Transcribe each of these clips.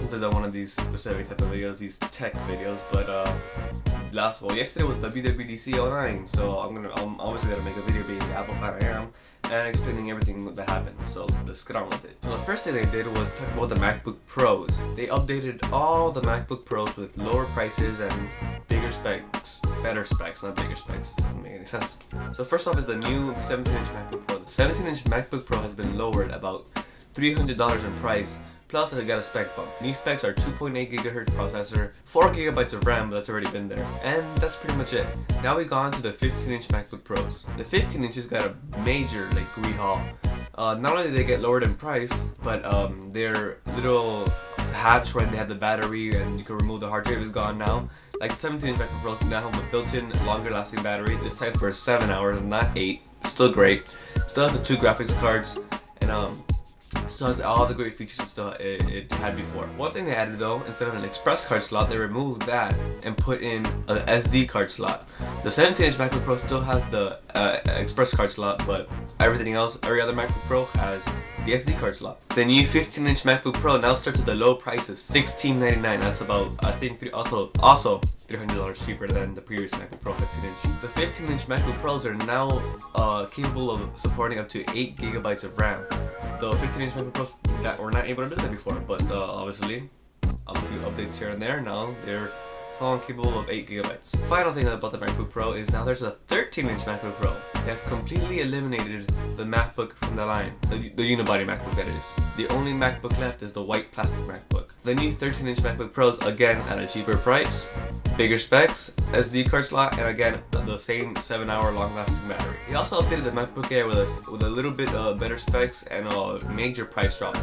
since I've done one of these specific type of videos, these tech videos, but yesterday was WWDC 09, so I'm obviously gonna make a video being the Apple fan I am and explaining everything that happened. So let's get on with it. So the first thing they did was talk about the MacBook Pros. They updated all the MacBook Pros with lower prices and bigger specs, better specs, not bigger specs. Doesn't make any sense. So first off is the new 17-inch MacBook Pro. The 17-inch MacBook Pro has been lowered about $300 in price. Plus, I got a spec bump. New specs are 2.8 GHz processor, 4 GB of RAM, but that's already been there. And that's pretty much it. Now we go on to the 15-inch MacBook Pros. The 15 inches got a major rehaul. Not only did they get lowered in price, but their little hatch where they have the battery and you can remove the hard drive is gone now. Like the 17-inch MacBook Pros now have a built-in longer lasting battery, this time for 7 hours, not 8. Still great. Still has the 2 graphics cards and still has all the great features it had before. One thing they added though, instead of an express card slot, they removed that and put in an SD card slot. The 17-inch MacBook Pro still has the express card slot, but everything else, every other MacBook Pro has the SD card slot. The new 15-inch MacBook Pro now starts at the low price of $1699. That's about, I think, also $300 cheaper than the previous MacBook Pro 15-inch. The 15-inch MacBook Pros are now capable of supporting up to 8 GB of RAM. The 15-inch MacBook Pros that were not able to do that before, but obviously, a few updates here and there. Now they're fully capable of 8 GB. Final thing about the MacBook Pro is now there's a 13-inch MacBook Pro. They have completely eliminated the MacBook from the line, the unibody MacBook that is. The only MacBook left is the white plastic MacBook. The new 13-inch MacBook Pros, again at a cheaper price, bigger specs, SD card slot, and again the same 7-hour long-lasting battery. They also updated the MacBook Air with a little bit better specs and a major price drop,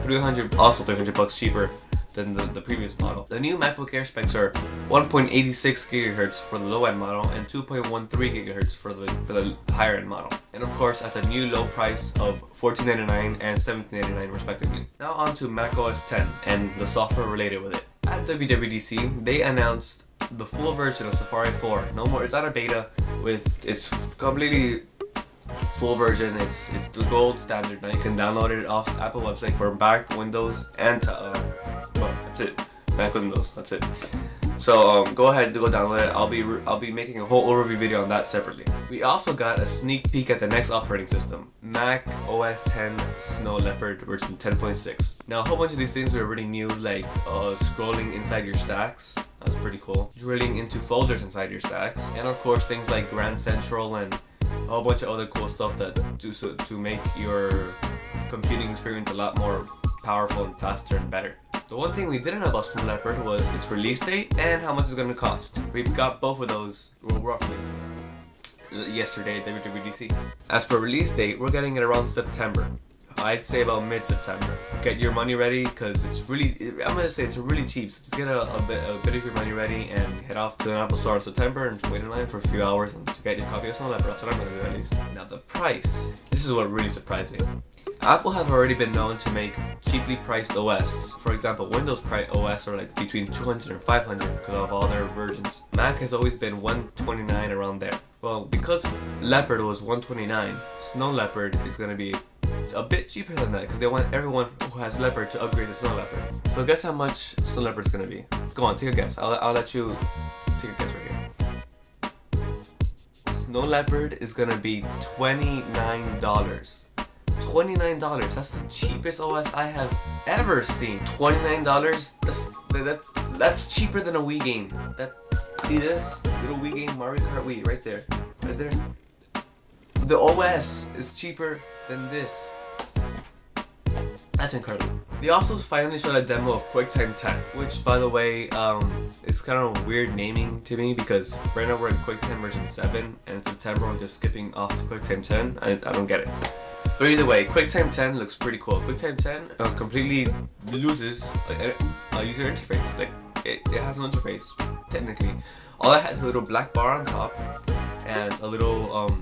also $300 cheaper than the previous model. The new MacBook Air specs are 1.86 GHz for the low-end model and 2.13 GHz for the higher-end model. And of course at the new low price of $1499 and $1799 respectively. Now on to macOS 10 and the software related with it. At WWDC, they announced the full version of Safari 4. No more, it's out of beta with its completely full version. It's the gold standard. Now you can download it off Apple website for Mac, Windows, and well, that's it. Mac, Windows, that's it. So go ahead to go download it. I'll be making a whole overview video on that separately. We also got a sneak peek at the next operating system, Mac OS 10 Snow Leopard version 10.6. Now a whole bunch of these things are already new, like scrolling inside your stacks. That's pretty cool. Drilling into folders inside your stacks, and of course things like Grand Central and a whole bunch of other cool stuff that to make your computing experience a lot more powerful and faster and better. The one thing we didn't know about Snow Leopard was its release date and how much it's going to cost. We got both of those roughly yesterday at WWDC. As for release date, we're getting it around September. I'd say about mid-September. Get your money ready because it's really, I'm going to say it's really cheap. So just get a bit of your money ready and head off to an Apple store in September and wait in line for a few hours and to get your copy of Snow Leopard. That's what I'm going to do at least. Now the price. This is what really surprised me. Apple have already been known to make cheaply priced OS. For example, Windows OS are like between $200 and $500 because of all their versions. Mac has always been $129 around there. Well, because Leopard was $129, Snow Leopard is going to be a bit cheaper than that because they want everyone who has Leopard to upgrade to Snow Leopard. So guess how much Snow Leopard is going to be? Go on, take a guess. I'll let you take a guess right here. Snow Leopard is going to be $29. $29. That's the cheapest OS I have ever seen. $29. That's cheaper than a Wii game. See this little Wii game, Mario Kart Wii, right there. The OS is cheaper than this. That's incredible. They also finally showed a demo of QuickTime 10, which, by the way, is kind of weird naming to me because right now we're in QuickTime version 7, and in September we're just skipping off to QuickTime 10. I don't get it. But either way, QuickTime 10 looks pretty cool. QuickTime 10 completely loses a user interface. Like it has no interface technically. All it has is a little black bar on top and a little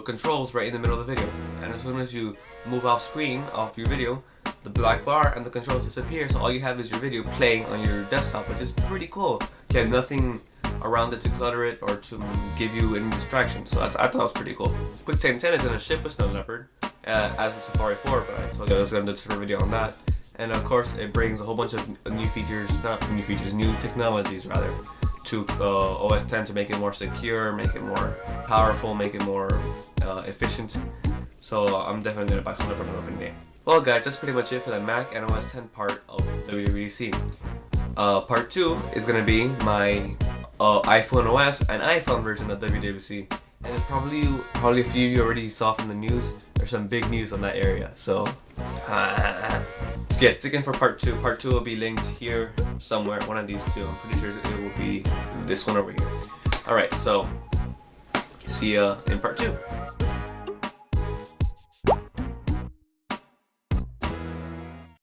controls right in the middle of the video. And as soon as you move off screen, off your video, the black bar and the controls disappear. So all you have is your video playing on your desktop, which is pretty cool. You have nothing around it to clutter it or to give you any distractions. So I thought that was pretty cool. QuickTime 10 is going to ship with Snow Leopard, as with Safari 4, but I told you I was going to do a video on that. and of course it brings a whole bunch of new features, not new features, new technologies rather, to OS 10 to make it more secure, make it more powerful, make it more efficient. So I'm definitely gonna buy 100% open game. Well guys, that's pretty much it for the Mac and OS 10 part of WWDC. Part 2 is gonna be my iPhone OS and iPhone version of WWDC, and it's probably a few of you already saw from the news. There's some big news on that area, so yeah, stick in for part 2. Part 2 will be linked here somewhere, one of these two. I'm pretty sure it will be this one over here. Alright, so see ya in part 2.